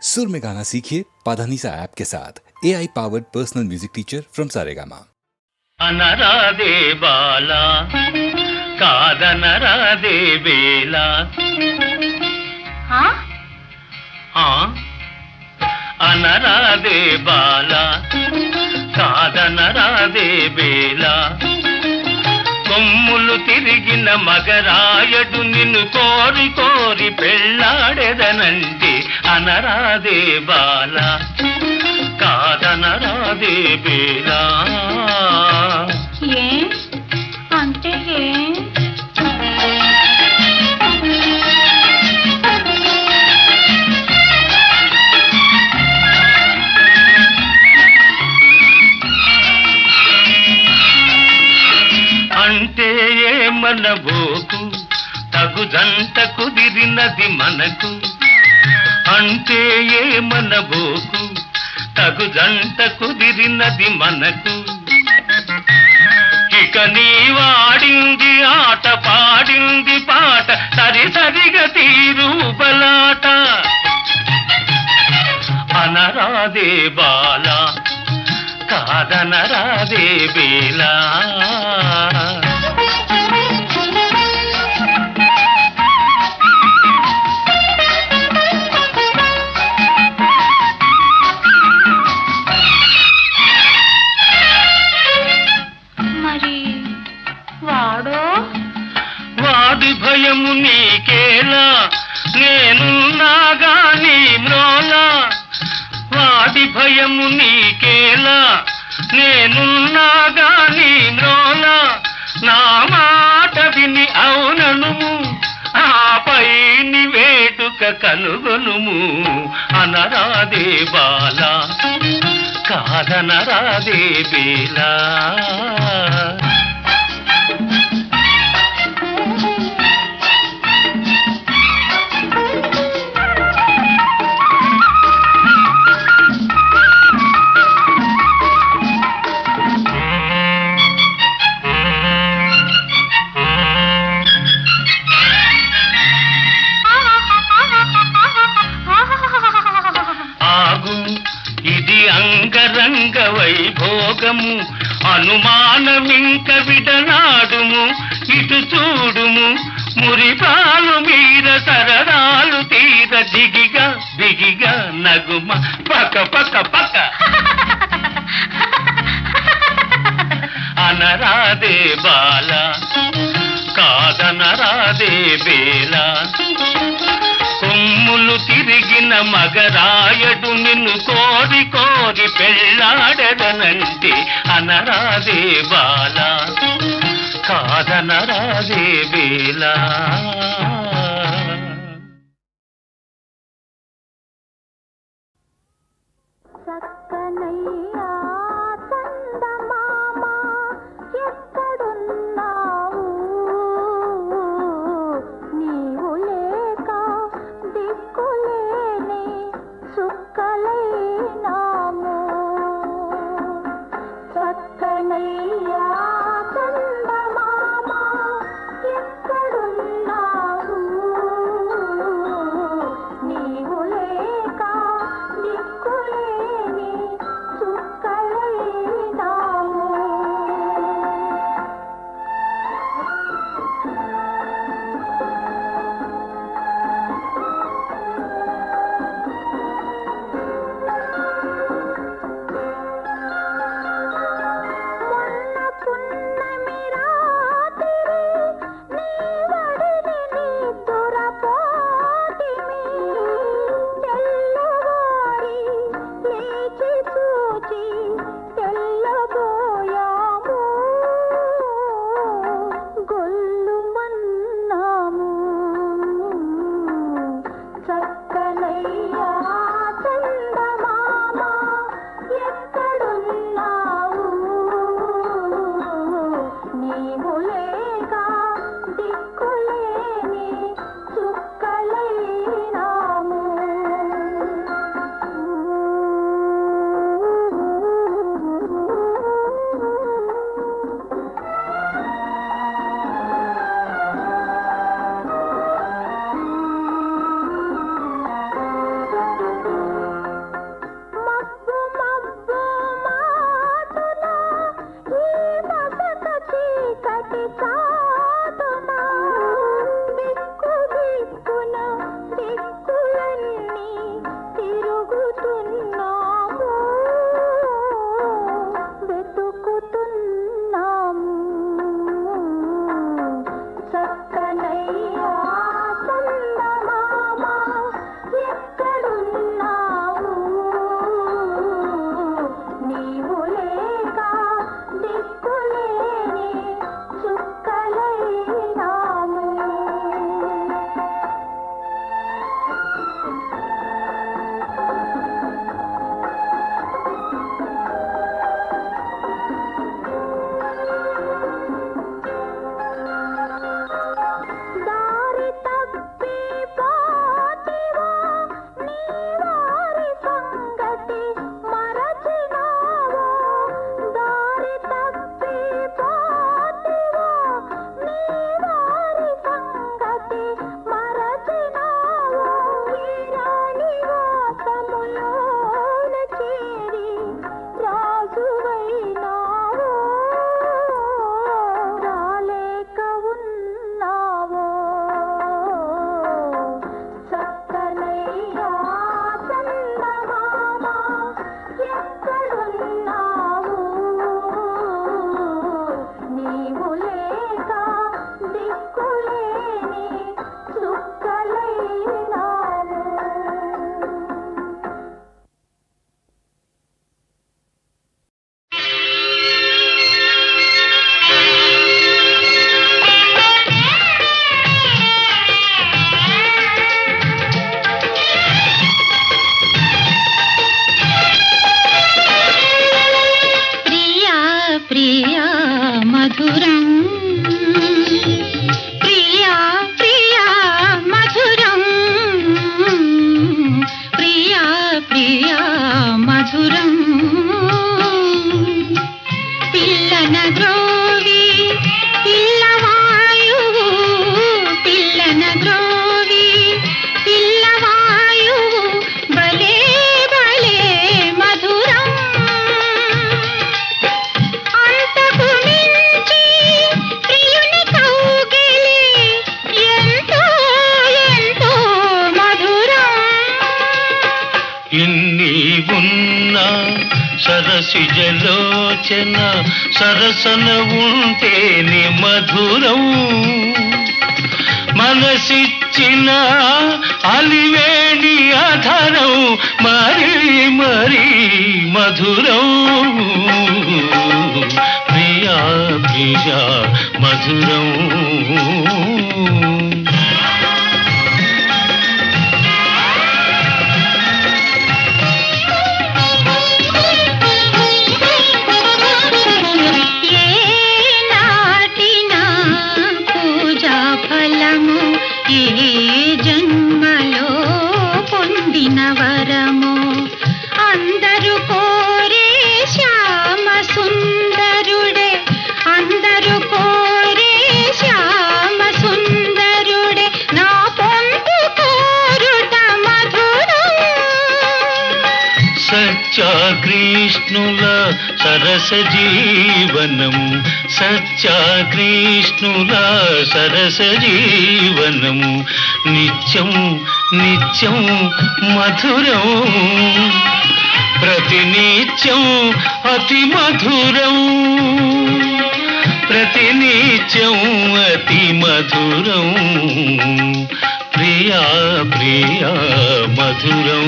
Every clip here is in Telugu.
सुर में गाना सीखिए पाधानीसा ऐप के साथ AI powered personal music teacher from Saregama. అనరాదే బాలా కాదనరాదే వేలా అనరాదే బాలా కాదనరాదే వేలా కొమ్ములు తిరిగిన మగరాయడు నిన్ను కోరి కోరి పెళ్ళాడెదనంటే అనరాదే బాలా కాదనరాదే వేలా అంటే అంటే ఏమనబోకు తగు జంట కుదిరినది మనకు అంటే ఏమనబోకు తగు జంట కుదిరినది మనకు ఇక నీ వాడింది ఆట పాడింది పాట సరి సరిగా తీరు బలాట అనరాదే బాలా కాదనరాదే వేలా వాడి భయము నీకేలా నేనున్నాగా నీ మ్రోలా వాడి భయము నీకేలా నేనున్నాగా నీ మ్రోలా నా మాట విని అవుననుము ఆపై నీ వేడుక కనుగొనుము అనరాదే బాలా కాదనరాదే వేలా అంగరంగ వైభోగము అనుమానమింక విడనాడుము ఇటు చూడుము మురిపాలు మీర సరదాలు తీర దిగిగా దిగిగా నగుమ పక పక పక అనరాదే బాలా కాదనరాదే వేలా కొమ్ములు తిరిగిన మగరాయడు నిన్ను కోరి కోరి పెళ్ళాడెదనంటే అనరాదే బాలా కాదనరాదే వేలా నీవు లేక దిక్కులేని చుక్క ఇన్ని ఉన్నా సరసిజలోచన సరసన ఉంటేనే మధురం. మనసిచ్చిన అలివేణి అధరం మరీ మరీ మధురం. ప్రియా ప్రియా మధురం. ఏ జన్మలో పొందిన వరము అందరూ కోరే శ్యామ సుందరుడే, అందరూ కోరే శ్యామ సుందరుడే, నా పొందు కోరుట మధురం. సత్యాకృష్ణుల సరస జీవనం, సత్యాకృష్ణుల సరస జీవనం నిత్యం నిత్యం మధురం. ప్రతినిత్యం అతి మధురం, ప్రతినిత్యం అతి మధురం. ప్రియా ప్రియా మధురం.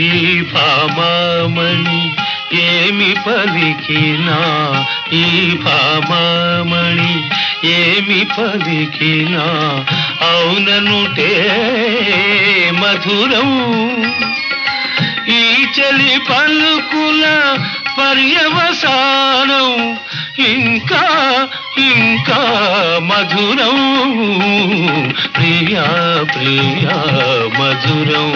ఈ భామామణి ఏమి పలికినా, ఈ భామామణి ఏమి పలికినా అవుననుటే మధురం. ఈ చలి పలుకుల పర్యవసానం ఇంకా ఇంకా మధురం. ప్రియా ప్రియా మధురం.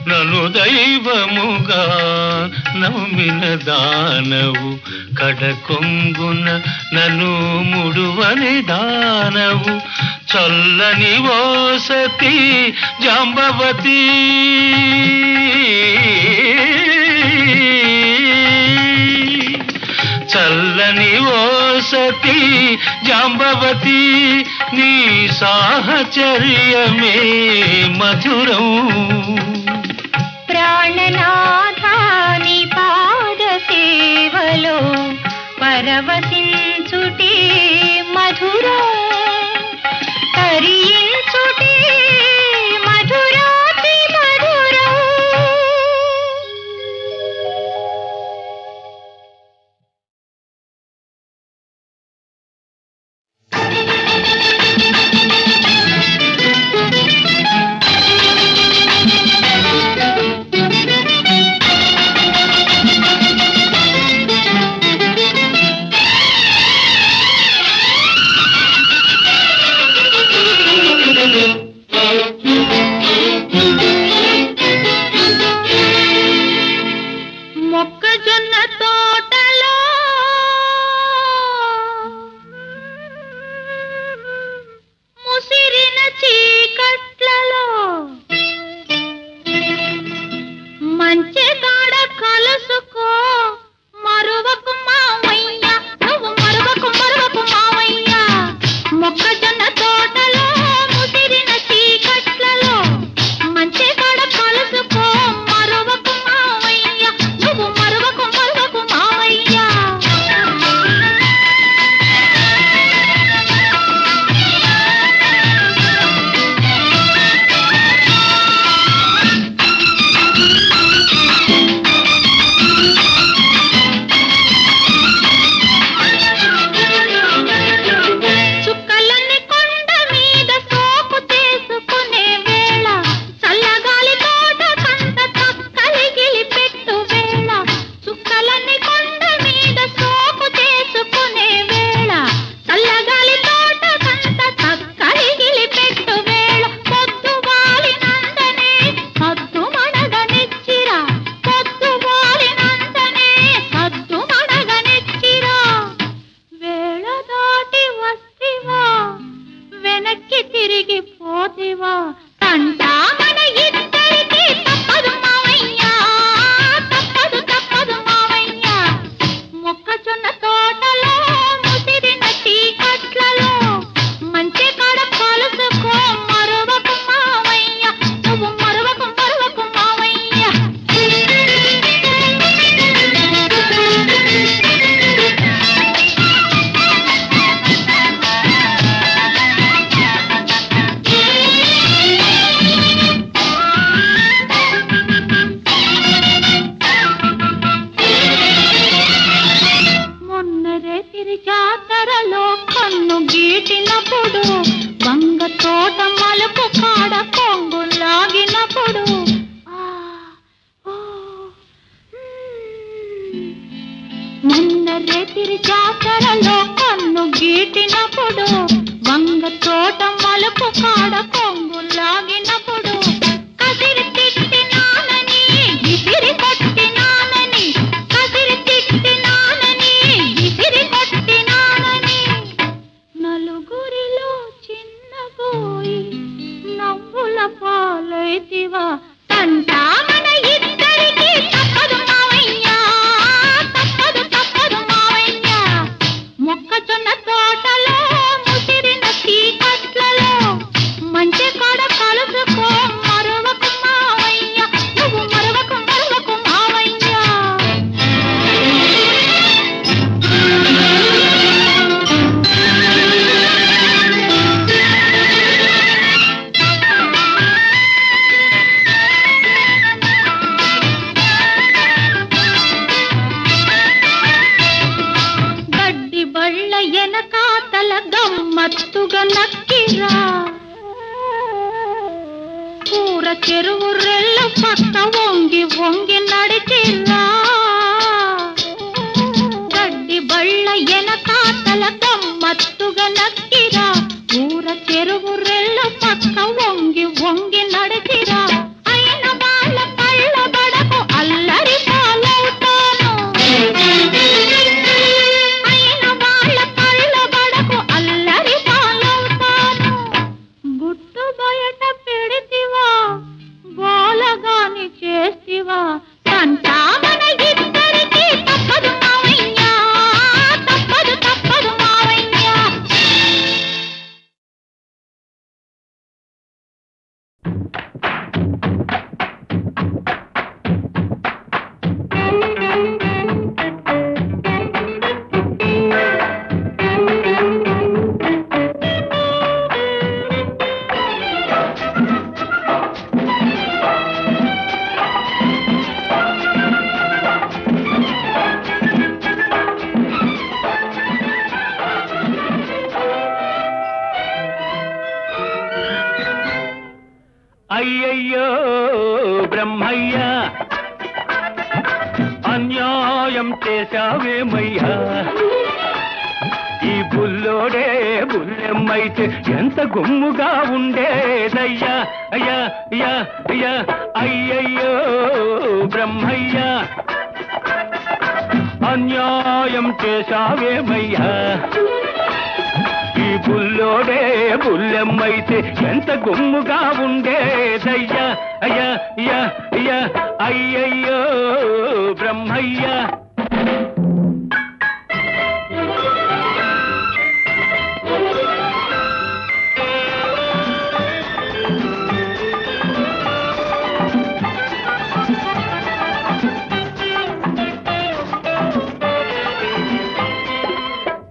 నన్ను దైవముగా నమ్మిన దానవు, కడకొంగున నన్ను ముడువని దానవు. చల్లని ఓ సతీ జాంబవతి, చల్లని ఓ సతీ జాంబవతి, నీ సాహచర్యమే మధురం. ప్రాణనాథాని పాద సేవలో పరవశించుటే మధురం, తరించుటే మధురాతి మధురం. జాతరలో కన్ను గీటినప్పుడు వంగ తోట మలుపు కాడ కొంగు లాగినప్పుడు మొన్న రేతిరి జాతరలో కన్ను గీటినప్పుడు వంగ తోట మలుపు కాడ కొంగు లాగినప్పుడు కసిరి తిట్టినానని విసిరి కొట్టినానని కసిరి తిట్టినానని విసిరి కొట్టినానని నలుగురిలో చిన్నబోయి నవ్వుల పాలైతివా తంటా మన ఇద్దరికి తప్పదు మావయ్యా తప్పదు తప్పదు మావయ్యా మొక్కజొన్న తోటలో ముసిరిన చీకట్లలో మంచి కాడ కలుసుకో మరవకు మావయ్యా నువ్వు మరవకు మరవకు మావయ్యా గడ్డి బళ్ళ ఎనకాతల గమ్మత్తుగా నక్కిరా కూర చెరువు రెల్లు పక్క వంగి వంగి నడిచిరా గడ్డి బళ్ళ ఎనకాతల గమ్మత్తుగా నక్కిరా కూర చెరువు రెల్లు పక్క వంగి వంగి నడిచిరా అయిన వాళ్ళ కళ్ళ బడకు అల్లరి పాలవుతాను అయిన వాళ్ళ కళ్ళ బడకు అల్లరి పాలవుతాను గుట్టు బయట పెడితివా గోలగాని చేస్తివా తంటా మన ఇద్దరికి తప్పదు మావయ్యా తప్పదు తప్పదు మావయ్యా అయ్యయ్యో బ్రహ్మయ్య అన్యాయం చేశావేమయ్యా ఈ బుల్లోడే బుల్లెమ్మైతే ఎంత గుమ్ముగా ఉండేదయ్యా అయ్యా అయ్యా అయ్యా అయ్యయ్యో బ్రహ్మయ్య అన్యాయం చేశావేమయ్యా ఈ బుల్లోడే బుల్లెమ్మైతే ఎంత గుమ్ముగా ఉండేదయ్యా అయ్యా అయ్యా అయ్యా అయ్యయ్యో బ్రహ్మయ్య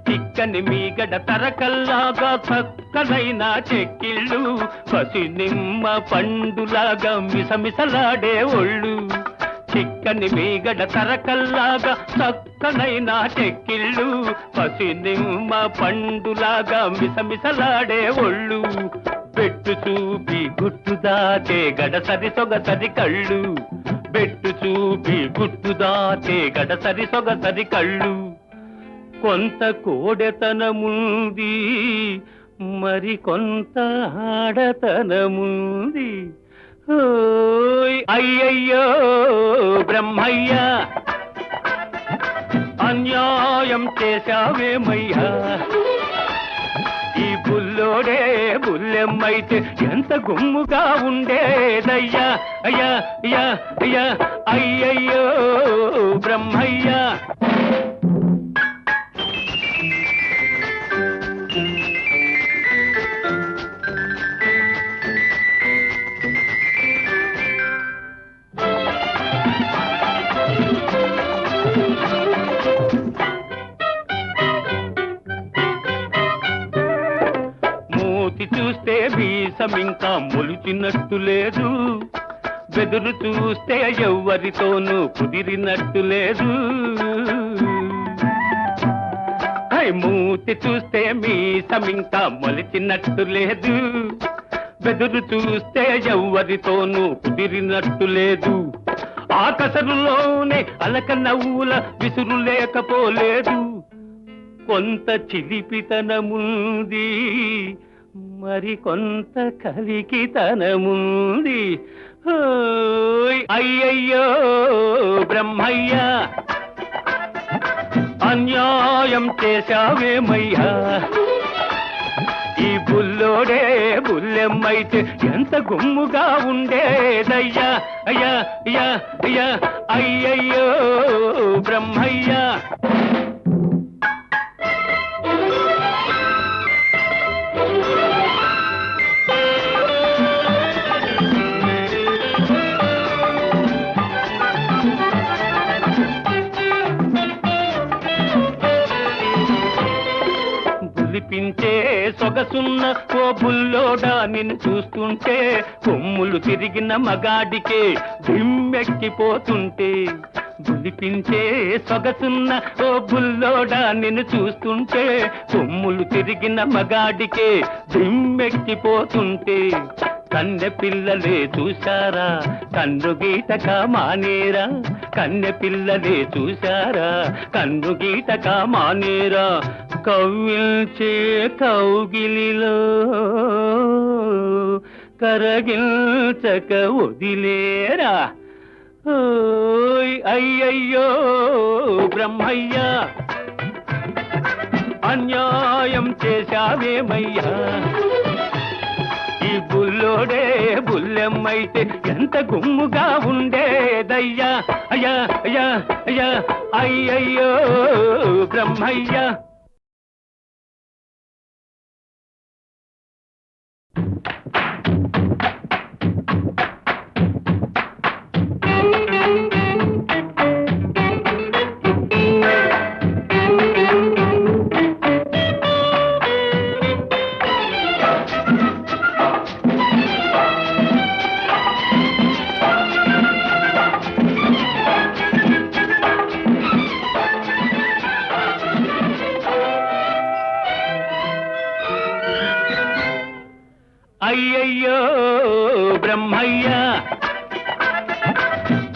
చిక్కని మీగడ తరకల్లాగా చక్కనైన చెక్కిళ్ళు పసి నిమ్మ పండులాగా మిసమిసలాడే ఒళ్ళు చిక్కని మీగడ తరకల్లాగా చక్కనైన చెక్కిళ్ళు పసి నిమ్మ పండులాగా మిసమిసలాడే ఒళ్ళు పెట్టు చూపి గుట్టు దాటే గడసరి సొగసరి కళ్ళు పెట్టు చూపి గుట్టు దాటే గడసరి సొగసరి కళ్ళు కొంత కోడెతనముంది మరి కొంత ఆడతనముంది ఓయ్ అయ్యయ్యో బ్రహ్మయ్య అన్యాయం చేశావేమయ్యా ఈ బుల్లోడే బుల్లెమ్మైతే ఎంత గుమ్ముగా ఉండేదయ్యా అయ్యా అయ్యా అయ్యా అయ్యయ్యో బ్రహ్మయ్య చూస్తే వీసం ఇంకా మొలిచినట్టు లేదు, బెదురు చూస్తే ఎవ్వరితోనూ కుదిరినట్టు లేదు. హై మూతి చూస్తే మీసమింకా మొలిచినట్టు లేదు, బెదురు చూస్తే ఎవ్వరితోనూ కుదిరినట్టు లేదు, ఆకసరులోనే అలక నవ్వుల విసురు లేకపోలేదు, కొంత చిలిపితనముంది మరి కొంత కలికితనముంది. అయ్యయ్యో బ్రహ్మయ్య అన్యాయం చేశావేమయ్యా, ఈ బుల్లోడే బుల్లెమ్మైతే ఎంత గుమ్ముగా ఉండేదయ్యా. అయ్యా అయ్యా అయ్యా అయ్యయ్యో బ్రహ్మయ్య. పించే సొగసున్న ఓ బుల్లోడా నిన్ను చూస్తుంటే కొమ్ములు తిరిగిన మగాడికే దిమ్మెక్కిపోతుంటే, బులిపించే సొగసున్న ఓ బుల్లోడా నిన్ను చూస్తుంటే కొమ్ములు తిరిగిన మగాడికే దిమ్మెక్కిపోతుంటే, కన్నె పిల్లలే చూశారా కన్ను గీటక మానేరా, కన్నె పిల్లలే చూశారా కన్ను గీటక మానేరా, కవ్విల్చే కౌగిలిలో కరగిల్చక వదిలేరా. అయ్యయ్యో బ్రహ్మయ్య అన్యాయం చేశావేమయ్యా, ఈ బుల్లోడే బుల్లెమ్మైతే ఎంత గుమ్ముగా ఉండేదయ్యా. అయ్యా అయ్యా అయ్యా అయ్యయ్యో బ్రహ్మయ్య. అయ్యయ్యో బ్రహ్మయ్య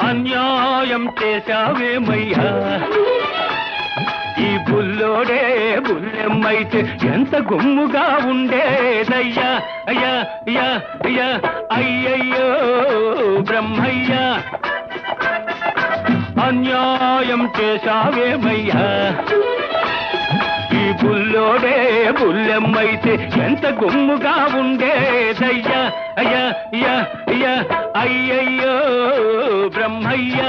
అన్యాయం చేశావేమయ్యా, ఈ బుల్లోడే బుల్లెమ్మైతే ఎంత గుమ్ముగా ఉండేదయ్యా. అయ్యా అయ్యా అయ్యా అయ్యయ్యో బ్రహ్మయ్య అన్యాయం చేశావేమయ్యా, ఈ బుల్లోడే బుల్లెమ్మైతే ఎంత గుమ్ముగా ఉండేదయ్యా. అయ్యా అయ్యా అయ్యా అయ్యయ్యో బ్రహ్మయ్య.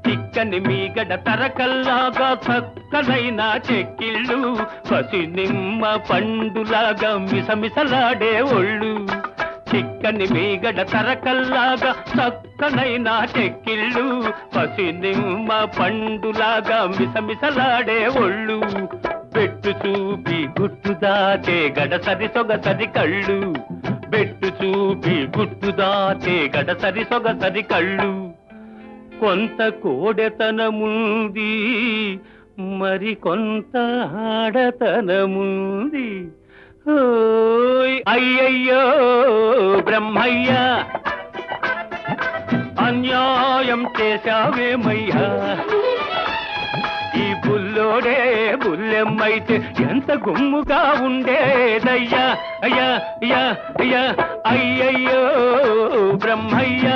చిక్కని మీగడ తరకల్లాగా చక్కనైన చెక్కిళ్ళు, పసి నిమ్మ పండులాగా మిసమిసలాడే ఒళ్ళు, చిక్కని మీగడ తరకల్లాగా చక్కనైన చెక్కిళ్ళు, పసి నిమ్మ పండులాగా మిసమిసలాడే ఒళ్ళు, పెట్టు చూపి గుట్టు దాచే గడసరి సొగసరి కళ్ళు, పెట్టు చూపి గుట్టు దాచే గడసరి సొగసరి కళ్ళు, కొంత కోడెతనముంది మరి కొంత ఆడతనముంది. అయ్యయ్యో బ్రహ్మయ్య అన్యాయం చేశావేమయ్యా, ఈ బుల్లోడే బుల్లెమ్మైతే ఎంత గుమ్ముగా ఉండేదయ్యా. అయ్యా అయ్యా అయ్యా అయ్యయ్యో బ్రహ్మయ్య.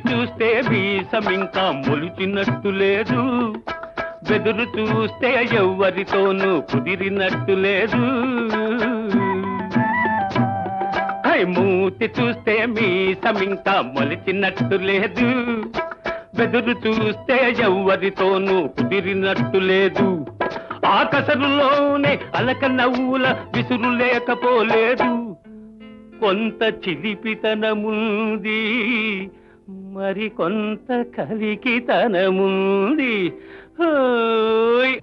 చూస్తే వీసమింకా మొలిచినట్టు లేదు, బెదురు చూస్తే ఎవ్వరితోనూ కుదిరినట్టు లేదు, మూతి చూస్తే మీసమింకా మొలిచినట్టు లేదు, బెదురు చూస్తే ఎవ్వరితోనూ కుదిరినట్టు లేదు. ఆకసరులోనే అలక నవ్వుల విసురు లేకపోలేదు, కొంత చిలిపితనముంది మరి కొంత కలికితనముంది.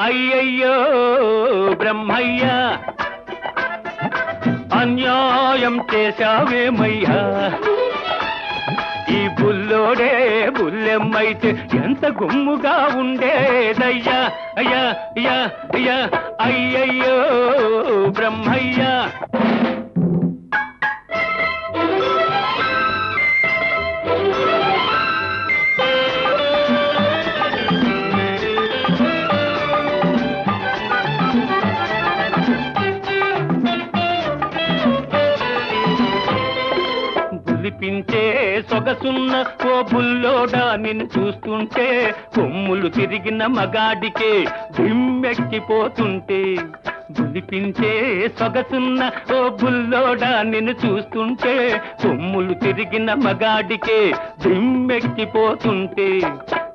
అయ్యయ్యో బ్రహ్మయ్య, అన్యాయం చేశావేమయ్యా, ఈ బుల్లోడే బుల్లెమ్మైతే ఎంత గుమ్ముగా ఉండేదయ్యా. అయ్యా అయ్యా అయ్యా అయ్యయ్యో బ్రహ్మయ్య. పించే సొగసున్న ఓ బుల్లోడా నిన్ను చూస్తుంటే కొమ్ములు తిరిగిన మగాడికే దిమ్మెక్కిపోతుంటే. బులిపించే సొగసున్న ఓ బుల్లోడా నిన్ను చూస్తుంటే కొమ్ములు తిరిగిన మగాడికే దిమ్మెక్కిపోతుంటే.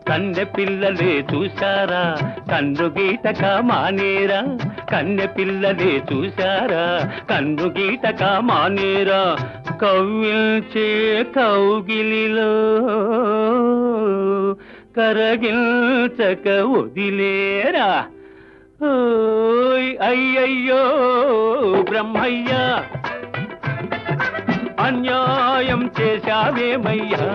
కన్నె పిల్లలే చూశారా కన్ను గీటక మానేరా, కన్నె పిల్లలే చూశారా కన్ను గీటక మానేరా. కవ్విల్చే కౌగిలిలో కరగిల్చక వదిలేరా. అయ్యయ్యో బ్రహ్మయ్య, అన్యాయం చేశావేమయ్యా,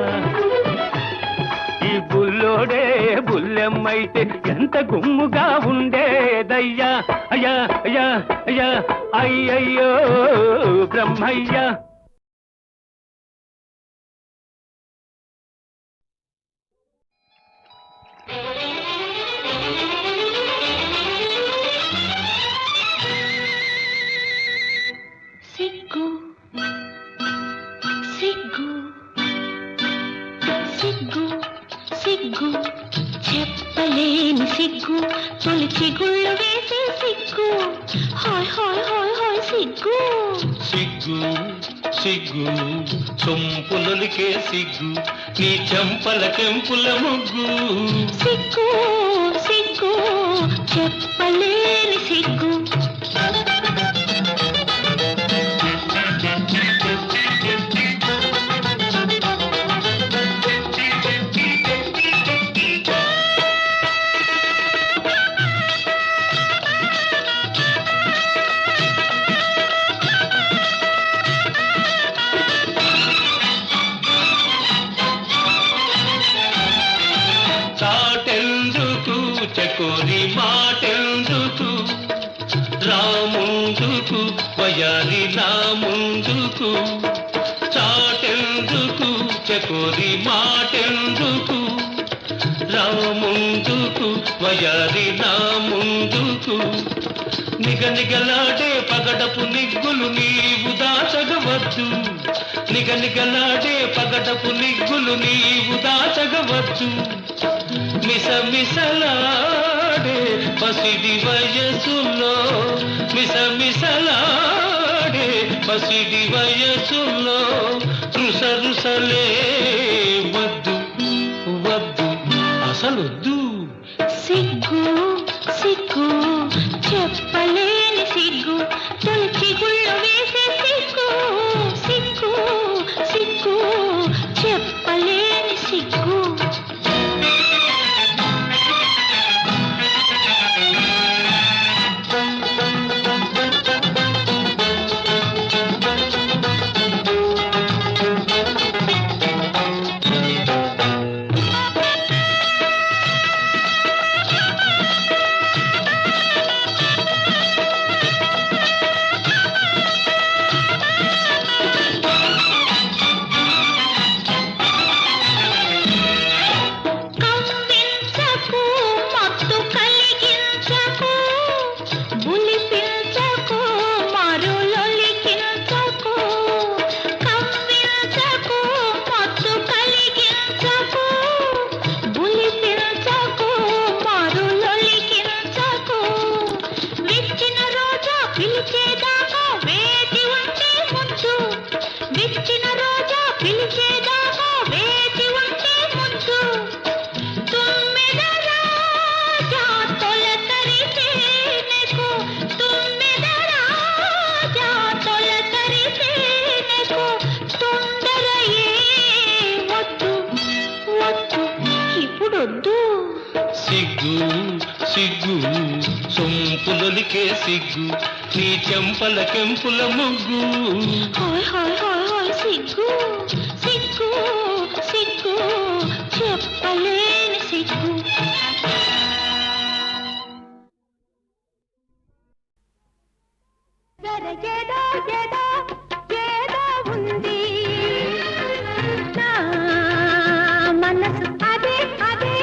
ఈ బుల్లోడే బుల్లెమ్మైతే ఎంత గుమ్ముగా ఉండేదయ్యా. అయ్యా అయ్యా అయ్యా అయ్యయ్యో బ్రహ్మయ్య. సిగ్గు సిగ్గు సిగ్గు సిగ్గు చెప్పలేని సిగ్గు, తొలి చిగుళ్ళు వేసే సిగ్గు, హాయ్ హాయ్ హాయ్ హాయ్ సిగ్గు. సిగ్గు సిగ్గు సొంపులొలికే సిగ్గు, నీ చెంపల కెంపుల ముగ్గు. సిగ్గు సిగ్గు చెప్పలేని సిగ్గు. చాటెందుకు చకోరి మాటెందుకు, రాముందుకు వయాలి నా ముందుకు. చాటెందుకు చకోరి మాటెందుకు, రాముందుకు వయాలి నా ముందుకు. నిగనిగలాడే పగడపు నిగ్గులు నీవు దాచగవచ్చు, నిగనిగలాడే పగడపు నిగ్గులు నీవు దాచగవచ్చు. మిసమిసలాడే పసిడి వయసులో, మిసమిసలాడే పసిడి వయసులో రుసరుసలే వద్దు వద్దు అసలొద్దు. సిగ్గు సిగ్గు చెప్పలేని సిగ్గు, తొలి చిగుళ్ళు వేసే సిగ్గు, సిగ్గు సిగ్గు చెప్పలేని సిగ్గు. సిగ్గు సిగ్గు సొంపులొలికే సిగ్గు నీ చెంపల కెంపుల ముగ్గు హాయ్ హాయ్ హాయ్ హాయ్ సిగ్గు సిగ్గు సిగ్గు చెప్పలేని సిగ్గు ఏదో ఏదో ఏదో ఉంది నా మనసు అదే అదే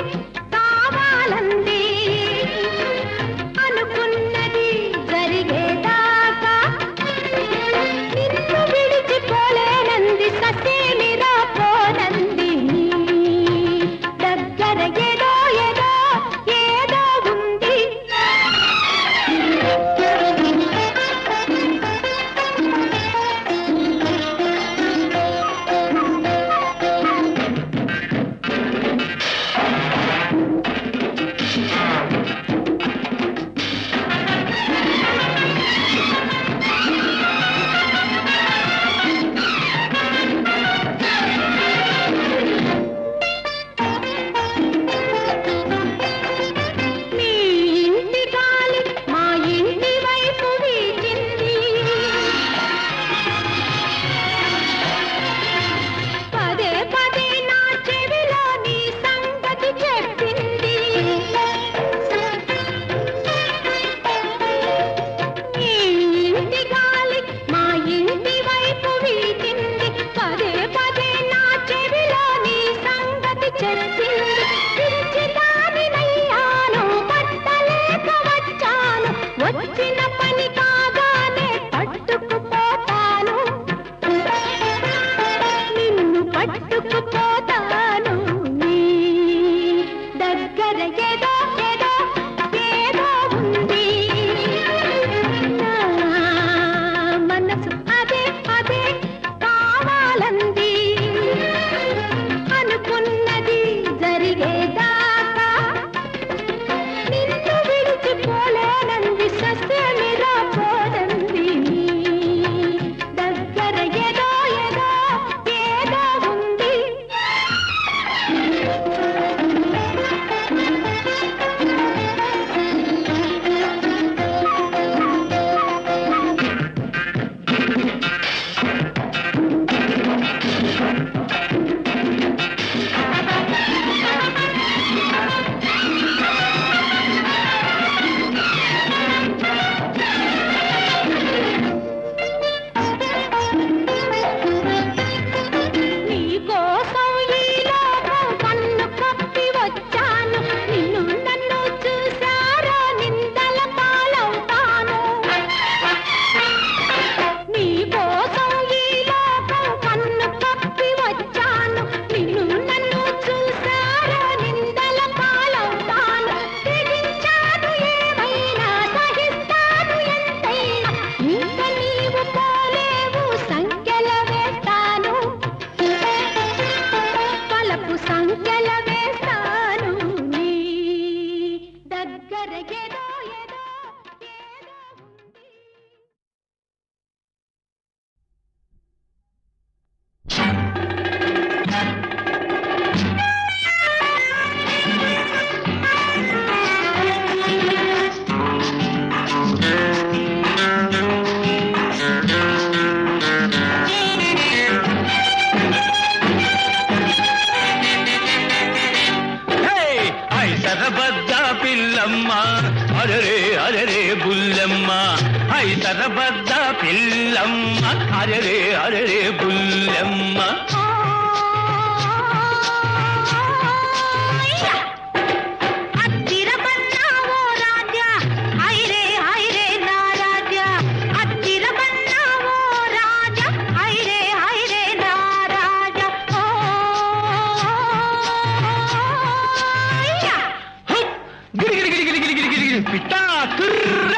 కావాలంది అనుకున్నది జరిగేదాకా నిన్ను విడిచిపోలేనంది ససేమిరా పోనంది దగ్గర ఏదో ఏదో ఏదో ఉంది మీ ఇంటి గాలి మా ఇంటి వైపు వీచింది పదే పదే నా చెవిలో నీ సంగతి చెప్పింది మీ ఇంటి గాలి మా ఇంటి వైపు వీచింది పదే పదే నా చెవిలో నీ సంగతి చెప్పింది పిలిచిదానినయ్యాను పట్టలేక వచ్చాను వచ్చిన పని కాగానే పట్టుకుపోతాను నిన్ను పట్టుకుపోతాను నీ దగ్గర ఏదో ఏదో ఏదో ఉంది నా మనసు అదే అదే కావాలంది అనుకున్నది జరిగేదాకా నిన్ను విడిచిపోలేనంది సస్యమిరా పోనంది దగ్గర ఏదో ఏదో ఏదో ఉంది నీ కోసం ఈ లోకం కన్ను కప్పి వచ్చాను నిన్ను నన్ను చూశారో నిందల పాలవుతాను నీ కోసం ఈ లోకం కన్ను కప్పి వచ్చాను నిన్ను నన్ను చూశారో నిందల పాలవుతాను తెగించాను ఏమైనా సహిస్తాను ఎంతైనా ఇంక నీవు పోలేవు సంఖ్యల వేస్తాను కలపు సంఖ్యల వేస్తాను నీ దగ్గర ఏదో ఏదో ఏదో ఉంది ఐసరబద్ద పిల్లమ్మ అరరే అరరే బుల్లెమ్మ ఐసరబద్ద పిల్లమ్మ అరరే అరరే బుల్లెమ్మ అచ్చిరబన్నావో రాజా ఐరే ఐరే నా రాజా అచ్చిరబన్నావో రాజా ఐరే ఐరే నా రాజా గిరి గిరి గిరి గిరి గిరి గిరి గిరి పిట్టా తుర్ర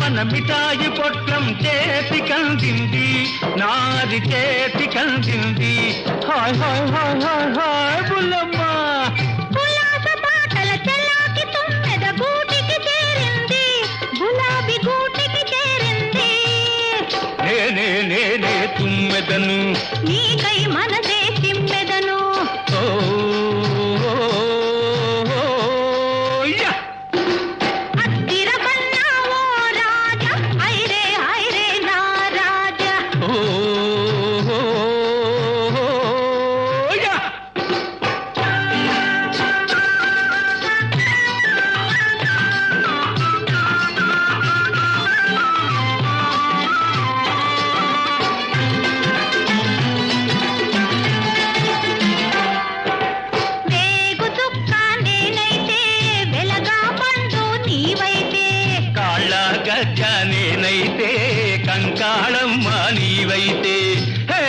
మన మిఠాయి పొట్లం చేతి కందింది నాది చేతి కందింది హాయ్ హాయ్ హాయ్ హాయ్ హాయ్ బుల్లమ్మ ఉల్లాస పాటల చెల్లాకి తుమ్మెద గూటికి చేరింది గులాబీ గూటికి చేరింది నేనే తుమ్మెదను నీకై మనసే చిమ్మెదను ఓ యా అత్తిర బన్నావో రాజా ఐరే ఐరే నా రాజా ఓ యా వేగు చుక్క నేనైతే వెలగా పండు నీవైతే కాళ్ళ గజ్జ నేనైతే కంకాళమ్మ నీవైతే హే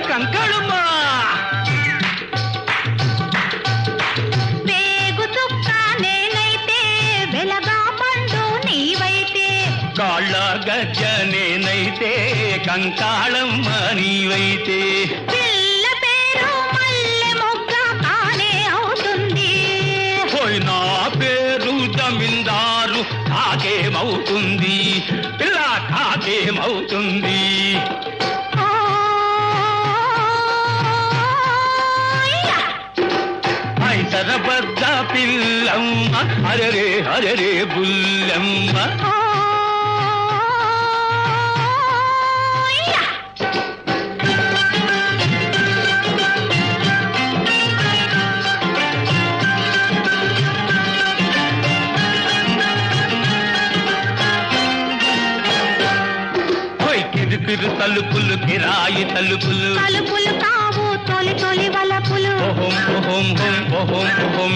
కంకాళమ్మ వేగు చుక్క నేనైతే వెలగా పండు నీవైతే కాళ్ళ గజ్జ నేనైతే కంకాళమ్మ నీవైతే పిల్ల పేరు మల్లె మొగ్గ కానే అవుతుంది పోయి నా పేరు జమీందారు కాకేమవుతుంది పిల్ల కాకేమవుతుంది ఓయ్యా! ఐతరబద్ద పిల్లమ్మ హరరే హరరే బుల్లమ్మ ఓయ్యా! పోయి కిరుకిరు తలుపులు కిరాయి తలుపులు తలుపులు కావు తొలి తొలి వలపులు ఓహం ఓహం హం ఓహం ఓహం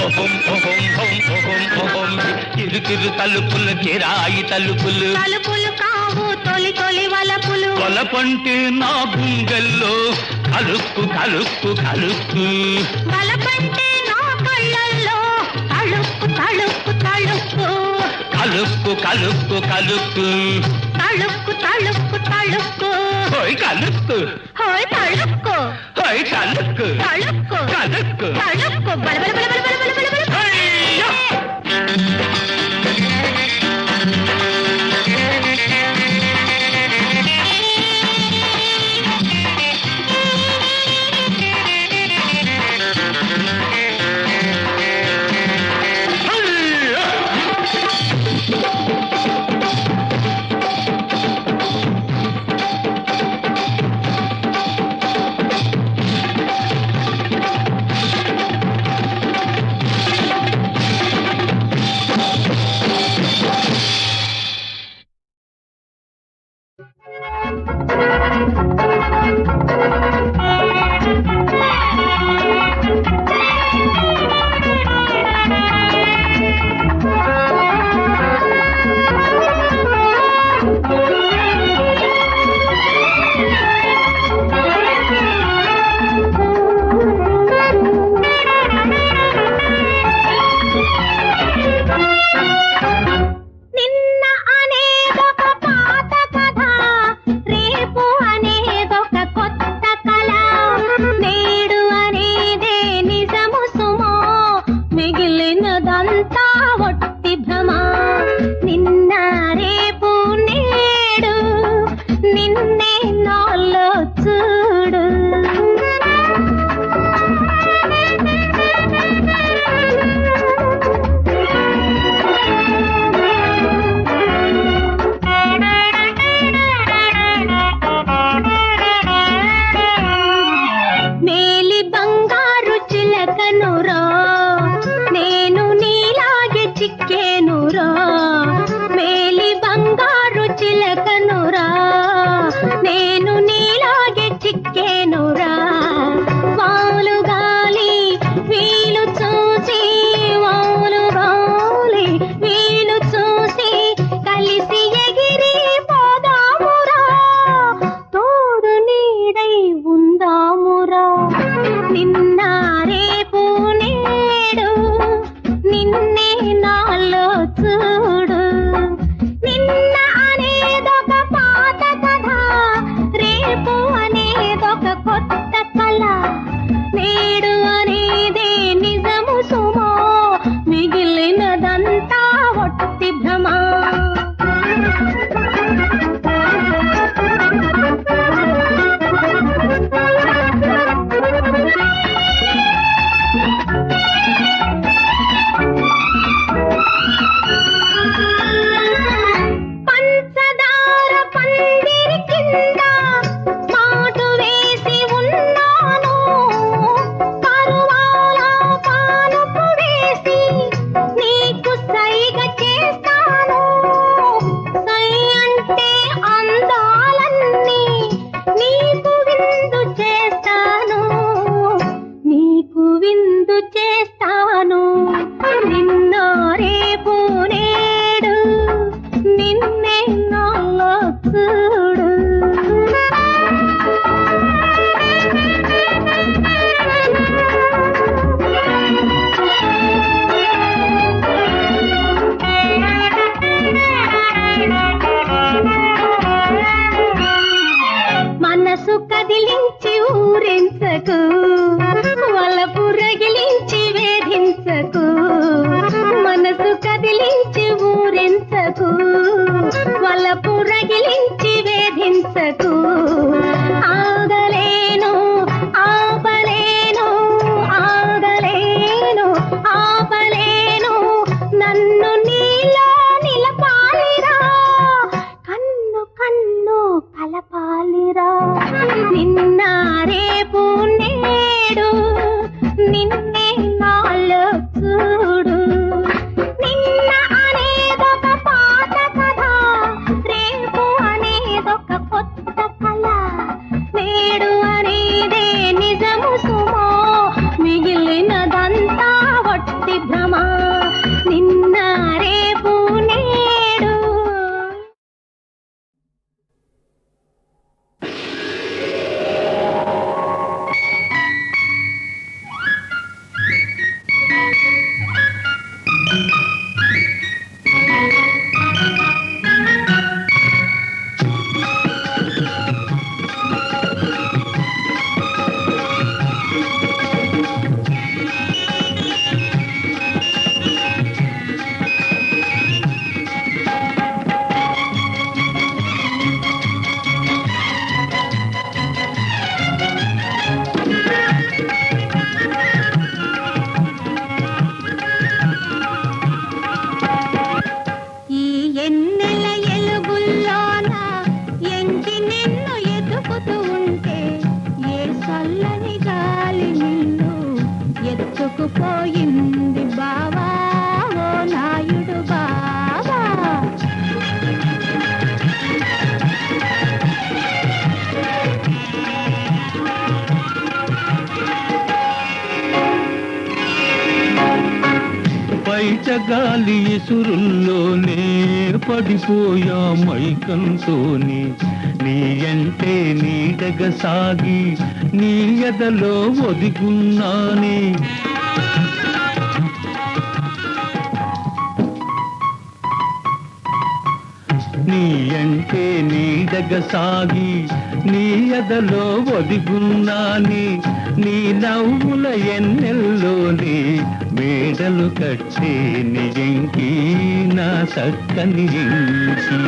ఓహం ఓహం హం ఓహం ఓహం కిరుకిరు తలుపులు కిరాయి తలుపులు తలుపులు కావు తొలి తొలి వలపులు కొలపంటే నా గుండెల్లో కలుక్కు కలుక్కు కలుక్కు వలపంటే నా కళ్ళల్లో తళుక్కు తళుక్కు తళుక్కు కలుక్కు కలుక్కు కలుక్కు తళుక్కు తళుక్కు తళుక్కు హోయ్ కలుక్కు హోయ్ తళుక్కు హోయ్ కలుక్కు తళుక్కు కలుక్కు తళుక్కు బల బల బల బల బల బల బల బల హయ్యా! హయ్యా! నిన్న అనేదొక పాత కథ రేపు అనేదొక కొత్త కళ నే చూడు. మనసు కదిలించి ఊరించకు, వలపు రగిలించి వేధించకు. మనసు కదిలించి ఊరించకు, వలపు రగిలించి వేధించకు. ఆగలేను ఆపలేను, ఆగలేను ఆపలేను, నన్ను నీలో నిలపాలిరా, కన్ను కన్ను కలపాలిరా. నిన్న రేపు నేడు నిన్నే నాలో చూడు. నిన్న అనేదొక పాత కథ, రేపు అనేదొక కొత్త కళ, నేడు అనేదే నిజము సుమో, మిగిలినదంతా వట్టి భ్రమ. నిన్న రేపు నేడు. ఈ ఎన్నెల ఎలుగుల్లోన ఎంకి నిన్ను ఎదుగుతూ ఉంటే, ఏ చల్లని గాలి నిన్ను ఎత్తుకుపోయింది బావా, ఓ నాయుడు బావా. బయట గాలి ఎసురుల్లోనే పడిపోయా మైకంతోనే, నీ అంటే నీడగా సాగి నీ ఎదలో ఒదిగున్నానే. నీ అంటే నీడగా సాగి నీ ఎదలో ఒదిగున్నానే. నీ నవ్వుల ఎన్నెల్లోనే మేడలు కట్టే నీ ఎంకి, నా చక్కని ఎంకి.